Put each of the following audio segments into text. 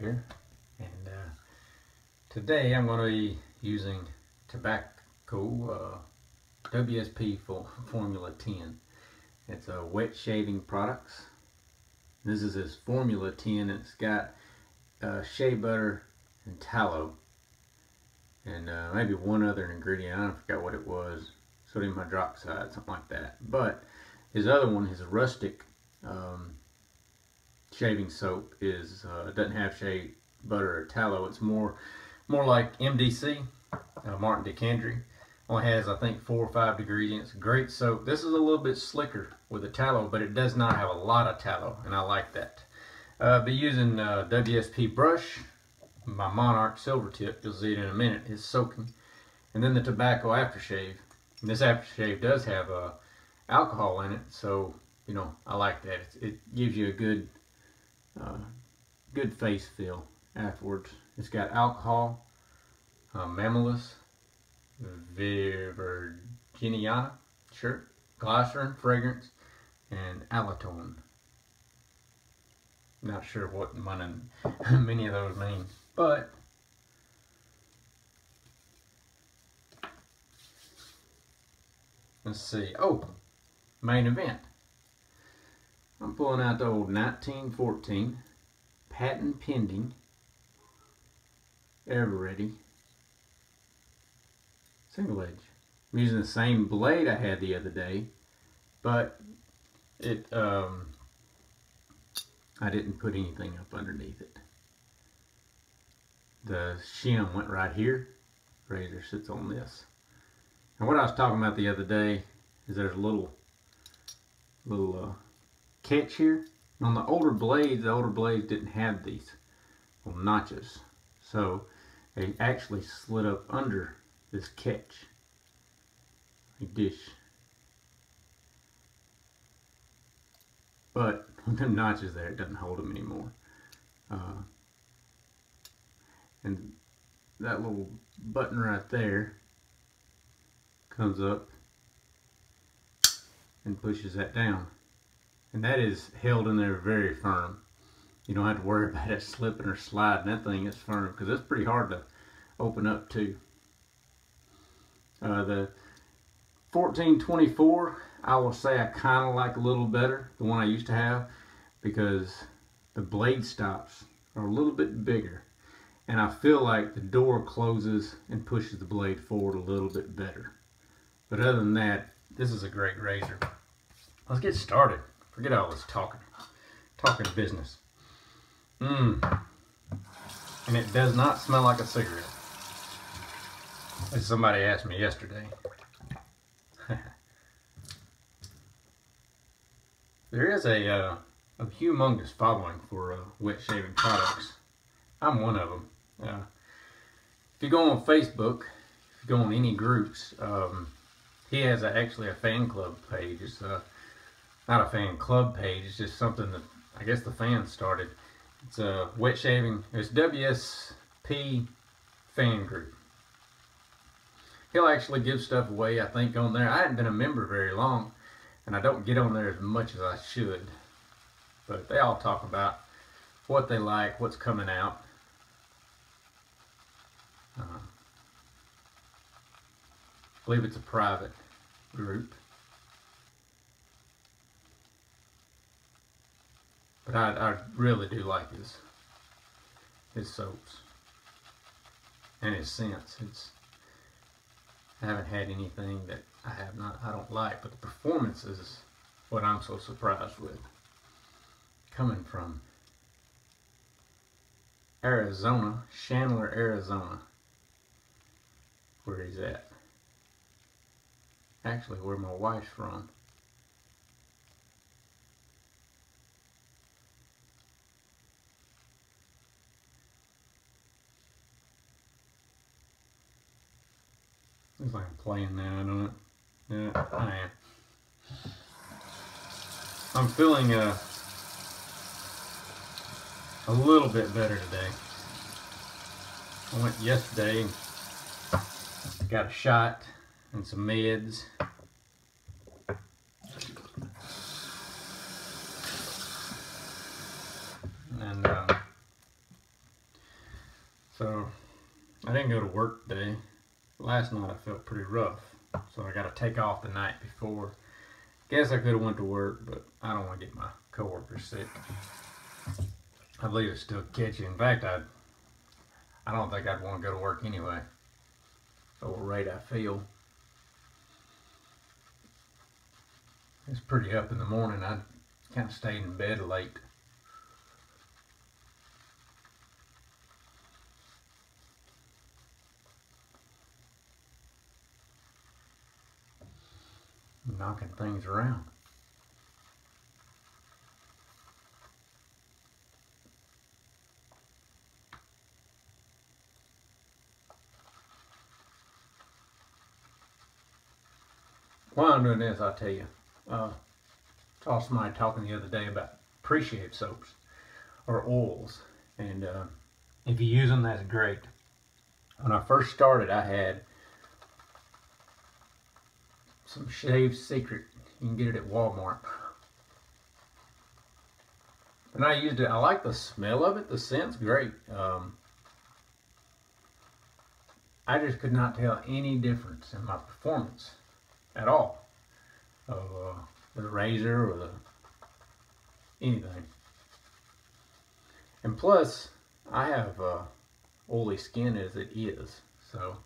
here, and today I'm going to be using tobacco WSP Formula 10. It's a wet shaving products. This is his Formula 10. It's got shea butter and tallow, and maybe one other ingredient. I forgot what it was. Sodium hydroxide, something like that. But his other one, his rustic shaving soap, doesn't have shea butter or tallow. It's more like MDC, Martin DeCandre. Only has, I think, 4 or 5 ingredients. Great soap. This is a little bit slicker with the tallow, but it does not have a lot of tallow, and I like that. I'll be using WSP brush, my Monarch silver tip. You'll see it in a minute. It's soaking, and then the tobacco aftershave. And this aftershave does have alcohol in it, so you know I like that. It gives you a good face feel afterwards. It's got alcohol, mammalus, virginiana, sure, glycerin, fragrance, and allantoin. Not sure what many of those mean, but let's see. Oh, main event. I'm pulling out the old 1914 patent pending Ever Ready single edge. I'm using the same blade I had the other day, but I didn't put anything up underneath it. The shim went right here. Razor sits on this. And what I was talking about the other day is there's a little catch here. On the older blades didn't have these little notches, so they actually slid up under this catch, a dish. But with them notches there, it doesn't hold them anymore. And that little button right there comes up and pushes that down. And that is held in there very firm. You don't have to worry about it slipping or sliding. That thing is firm because it's pretty hard to open up too. The 1424, I will say I kind of like a little better, the one I used to have, because the blade stops are a little bit bigger. And I feel like the door closes and pushes the blade forward a little bit better. But other than that, this is a great razor. Let's get started. Forget all this talking business. And it does not smell like a cigarette, as somebody asked me yesterday. There is a humongous following for wet shaving products. I'm one of them. If you go on Facebook, if you go on any groups, he has actually a fan club page. It's not a fan club page, it's just something that I guess the fans started. It's a wet shaving, it's WSP Fan Group. He'll actually give stuff away, I think, on there. I haven't been a member very long, and I don't get on there as much as I should. But they all talk about what they like, what's coming out. I believe it's a private group. But I really do like his soaps and his scents. I haven't had anything that I don't like, but the performance is what I'm so surprised with. Coming from Arizona, Chandler, Arizona, where he's at. Actually, where my wife's from. Looks like I'm playing now, don't it? Yeah, I am. I'm feeling a little bit better today. I went yesterday and got a shot and some meds. And So I didn't go to work today. Last night I felt pretty rough, so I got to take off the night before. Guess I could have went to work, but I don't want to get my coworkers sick. I believe it's still catchy. In fact, I don't think I'd want to go to work anyway. The rate I feel. It's pretty up in the morning. I kind of stayed in bed late. Knocking things around. While I'm doing this, I'll tell you. Saw somebody talking the other day about pre-shave soaps or oils, and if you use them, that's great. When I first started, I had some Shave Secret. You can get it at Walmart. And I used it. I like the smell of it. The scent's great. I just could not tell any difference in my performance at all of the razor or anything. And plus, I have oily skin as it is, so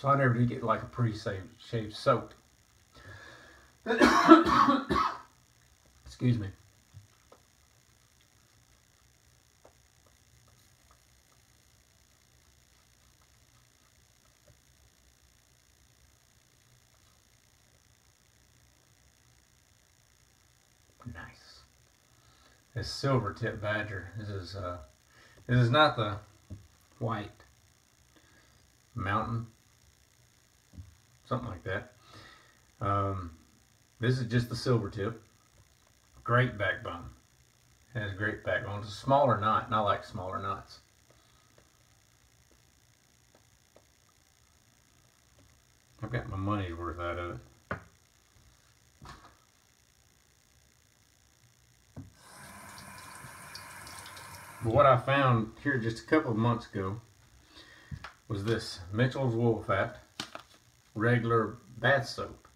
I never did get like a pre-shaved soap. Excuse me. Nice. This silver tip badger. This is not the white mountain, something like that. This is just the silver tip. Great backbone. Has great backbone. It's a smaller knot, and I like smaller knots. I've got my money's worth out of it. But what I found here just a couple of months ago was this Mitchell's Wool Fat regular bath soap.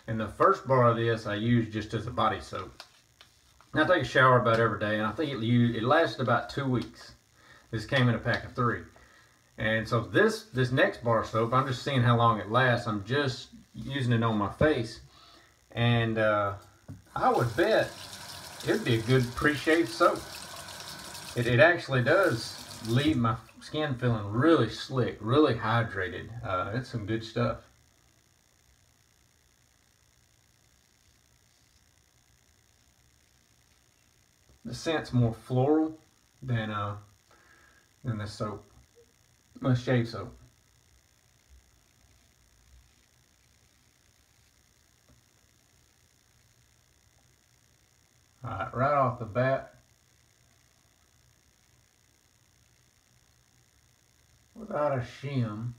And the first bar of this I used just as a body soap. And I take a shower about every day, and I think it lasted about 2 weeks. This came in a pack of 3. And so this next bar of soap, I'm just seeing how long it lasts. I'm just using it on my face. And I would bet it'd be a good pre-shave soap. It actually does leave my skin feeling really slick, really hydrated. It's some good stuff. The scent's more floral than the soap, the shave soap. All right, right off the bat, without a shim,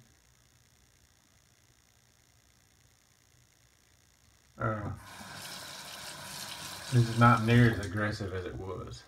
this is not near as aggressive as it was.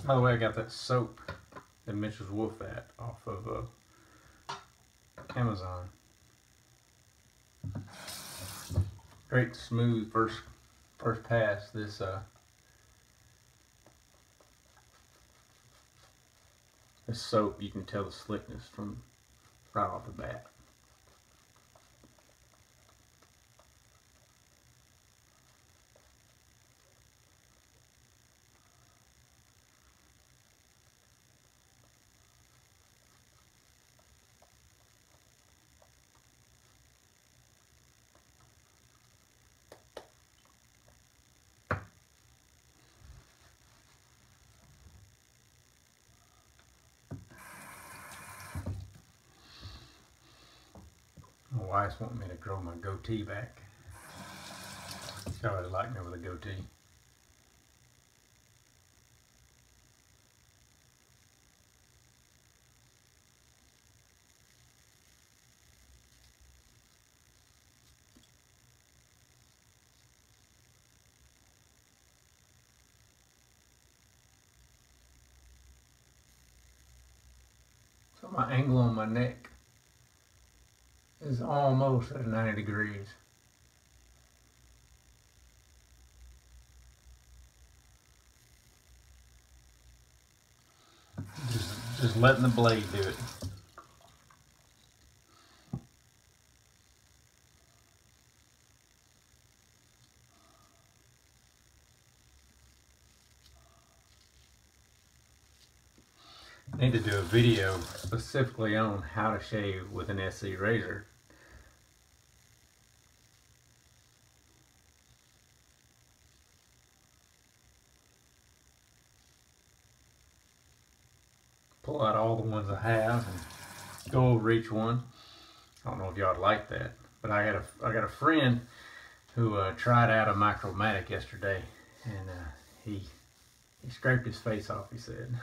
By the way, I got that soap that Mitchell's Wolf at off of Amazon. Great smooth first pass. This soap, you can tell the slickness from right off the bat. My wife's wanting me to grow my goatee back. She always liked me with a goatee. So my angle on my neck is almost at 90 degrees. Just letting the blade do it. I need to do a video specifically on how to shave with an SC razor. Pull out all the ones I have and go over each one. I don't know if y'all would like that, but I got a friend who tried out a Micromatic yesterday, and he scraped his face off, he said.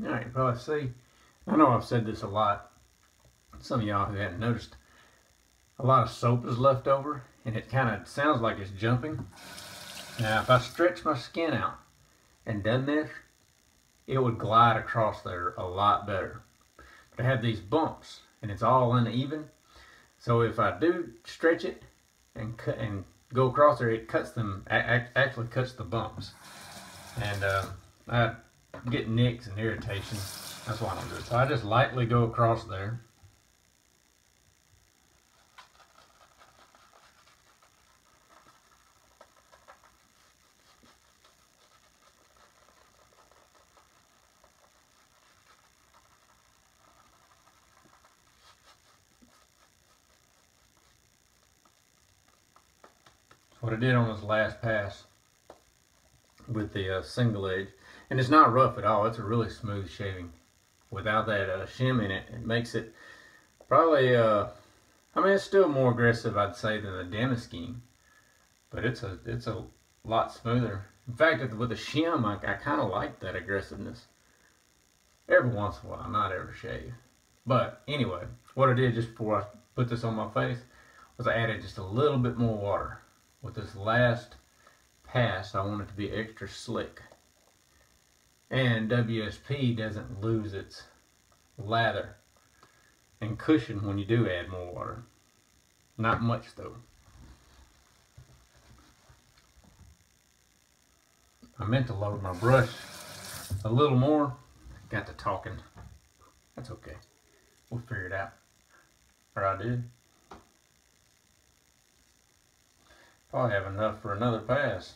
Alright, you probably see, I know I've said this a lot, some of y'all who hadn't noticed, a lot of soap is left over and it kind of sounds like it's jumping. Now if I stretch my skin out and done this, it would glide across there a lot better. But I have these bumps and it's all uneven, so if I do stretch it and cut and go across there, it cuts them, actually cuts the bumps. And I get nicks and irritation. That's why I don't do it. So I just lightly go across there. That's what I did on this last pass with the single edge. And it's not rough at all. It's a really smooth shaving. Without that shim in it, it makes it probably, I mean, it's still more aggressive, I'd say, than the dentist scheme. But it's a lot smoother. In fact, with the shim, I kind of like that aggressiveness. Every once in a while, not every shave. But anyway, what I did just before I put this on my face was I added just a little bit more water. With this last pass, I want it to be extra slick. And WSP doesn't lose its lather and cushion when you do add more water. Not much though. I meant to load my brush a little more. Got to talking. That's okay. We'll figure it out. Or I did. Probably have enough for another pass.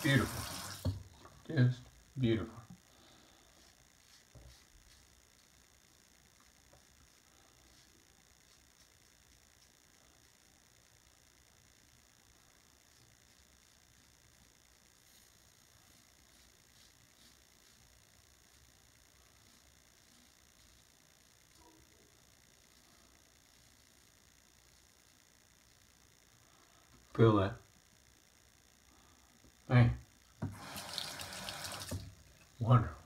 Beautiful. Just beautiful. Feel that. Man. Wonderful.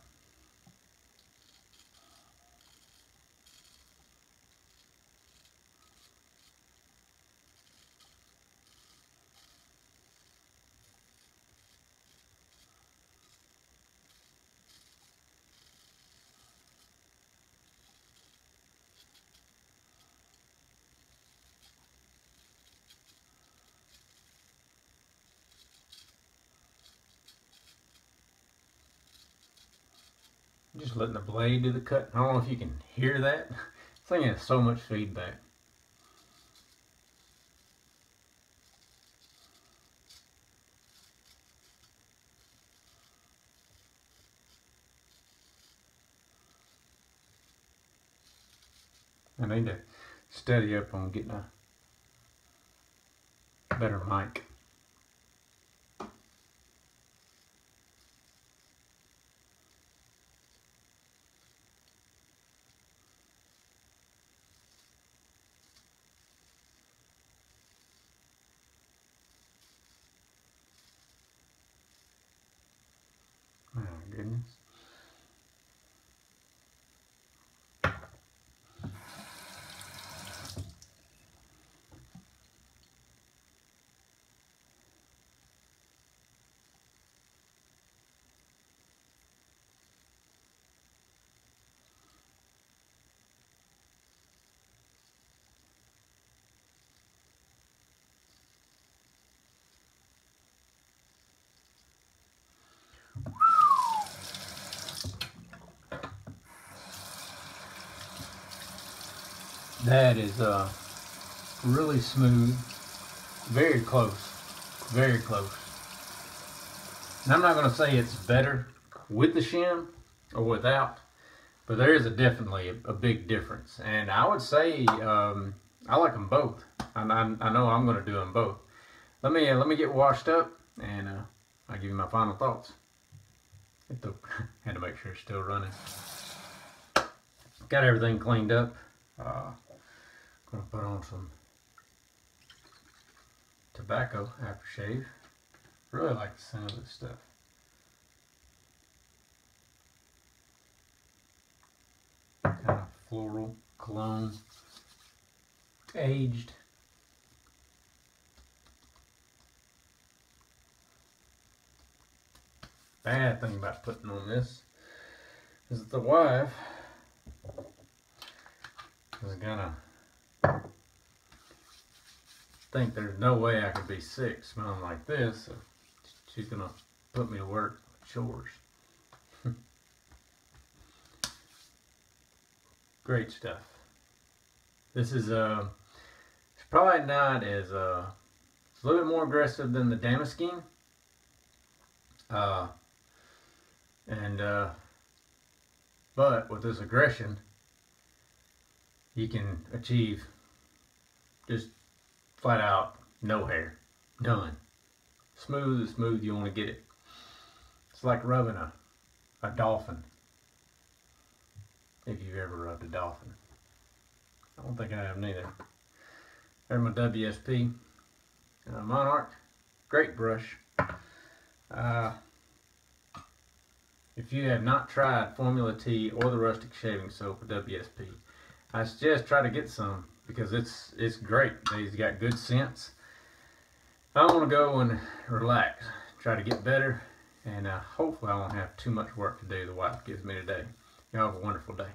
Just letting the blade do the cut. I don't know if you can hear that. This thing has so much feedback. I need to study up on getting a better mic. My goodness. That is really smooth, very close, very close. And I'm not going to say it's better with the shim or without, but there is definitely a big difference. And I would say I like them both. I know I'm going to do them both. Let me get washed up, and I'll give you my final thoughts. Had to make sure it's still running. Got everything cleaned up. Gonna put on some tobacco aftershave. Really like the sound of this stuff. Kind of floral cologne, aged. Bad thing about putting on this is that the wife is gonna think there's no way I could be sick smelling like this, so she's gonna put me to work with chores. Great stuff. This is it's probably not as it's a little bit more aggressive than the Damascene. But with this aggression, you can achieve just flat out no hair, none. Smooth as smooth you want to get it. It's like rubbing a dolphin. if you've ever rubbed a dolphin. I don't think I have neither. There's my WSP Monarch. Great brush. If you have not tried Formula T or the rustic shaving soap with WSP, I suggest try to get some because it's great. They've got good scents. I want to go and relax, try to get better, and hopefully I won't have too much work to do the wife gives me today. Y'all have a wonderful day.